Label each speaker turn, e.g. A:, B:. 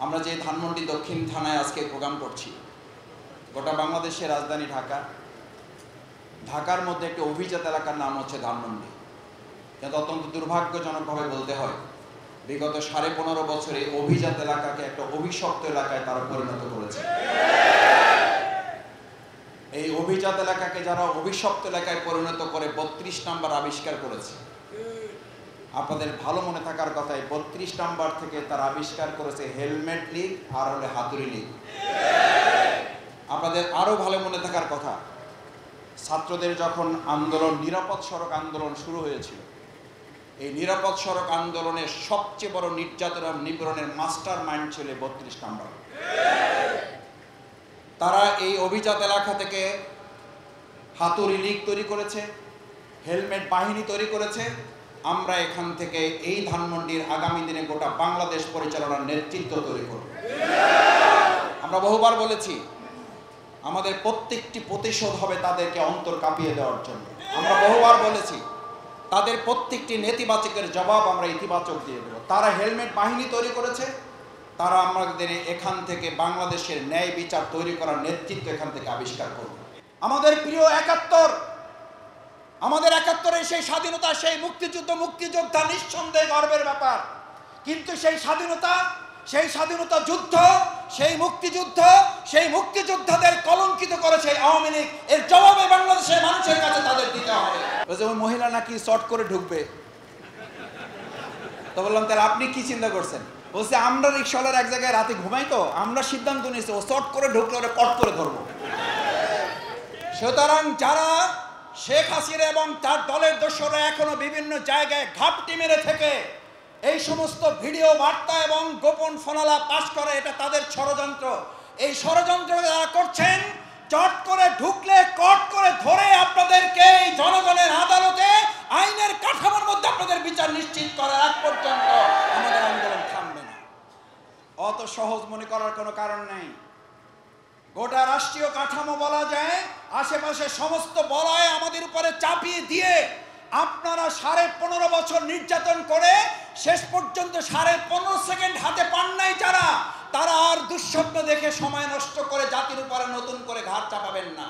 A: আমরা যে ধানমন্ডি দক্ষিণ থানায় আজকে প্রোগ্রাম করছি, গোটা বাংলাদেশের রাজধানী ঢাকা, ঢাকার মধ্যে একটি অভিজাত এলাকার নাম হচ্ছে ধানমন্ডি। কিন্তু অত্যন্ত দুর্ভাগ্যজনকভাবে বলতে হয়, বিগত 15.5 বছরে অভিজাত এলাকাকে একটা অভিশপ্ত এলাকায় তারা পরিণত করেছে। এই অভিজাত এলাকাকে যারা অভিশপ্ত এলাকায় পরিণত করে 32 নাম্বার আবিষ্কার করেছে। আপনাদের ভালো মনে থাকার কথাই 32 নাম্বার থেকে তারা আবিষ্কার করেছে হেলমেট লীগ আর হলে হাতুড়ি লীগ। আপনাদের আরো ভালো মনে থাকার কথা, ছাত্রদের যখন আন্দোলন, নিরাপদ সড়ক আন্দোলন শুরু হয়েছিল, এই নিরাপদ সড়ক আন্দোলনের সবচেয়ে বড় নির্যাতন এবং নিপীড়নের মাস্টার মাইন্ড ছিল 32 নাম্বার। তারা এই অভিজাত এলাকা থেকে হাতুড়ি লীগ তৈরি করেছে, হেলমেট বাহিনী তৈরি করেছে। আমরা এখান থেকে এই ধানমন্ডির আগামী দিনে গোটা বাংলাদেশ পরিচালনার নেতৃত্ব তৈরি করব। আমরা বহুবার বলেছি, আমাদের প্রত্যেকটি প্রতিশোধ হবে তাদেরকে অন্তর কাঁপিয়ে দেওয়ার জন্য। আমরা বহুবার বলেছি, তাদের প্রত্যেকটি নেতিবাচকের জবাব আমরা ইতিবাচক দিয়ে দেব। তারা হেলমেট বাহিনী তৈরি করেছে, তারা আমাদের এখান থেকে বাংলাদেশের ন্যায় বিচার তৈরি করার নেতৃত্ব এখান থেকে আবিষ্কার করবে। আমাদের প্রিয় 71, আমাদের 71-এর সেই স্বাধীনতা, সেই মুক্তিযোদ্ধা নিঃসন্দেহে গর্বের ব্যাপার। কিন্তু সেই স্বাধীনতা যুদ্ধ, সেই মুক্তিযুদ্ধ, সেই মুক্তিযোদ্ধাদের কলঙ্কিত করেছে আওয়ামী লীগ। এর জবাবে বাংলাদেশের মানুষের কাছে তাদের দিতে হবে। ওই মহিলা নাকি শর্ট করে ঢুকবে, তো বললাম তাহলে আপনি কি চিন্তা করছেন? বলছে আমরা রিক্সাওয়ালার এক জায়গায় রাতে ঘুমাই, তো আমরা সিদ্ধান্ত নিয়েছি ও শর্ট করে ঢুকলে ওরা কট করে ধরবো। সুতরাং যারা শেখ হাসিনা এবং তার দলের দোসররা এখনো বিভিন্ন জায়গায় ঘাপটি মেরে থেকে এই সমস্ত ভিডিও বার্তা এবং গোপন ফোনালা পাস করে, এটা তাদের ষড়যন্ত্র। এই ষড়যন্ত্র যারা করছেন, চট করে ঢুকলে কট করে ধরে আপনাদেরকে এই জনগণের আদালতে আইনের কাঠামোর মধ্যে আপনাদের বিচার নিশ্চিত করার আগ পর্যন্ত আমাদের আন্দোলন থামবে না। অত সহজ মনে করার কোনো কারণ নেই। গোটা রাষ্ট্রীয় কাঠামো বলা যায়, আশেপাশে সমস্ত বলয় আমাদের উপরে চাপিয়ে দিয়ে আপনারা 15.5 বছর নির্যাতন করে শেষ পর্যন্ত 15.5 সেকেন্ড হাতে পান নাই যারা, তারা আর দুঃস্বপ্ন দেখে সময় নষ্ট করে জাতির উপরে নতুন করে ঘাড় চাপাবেন না।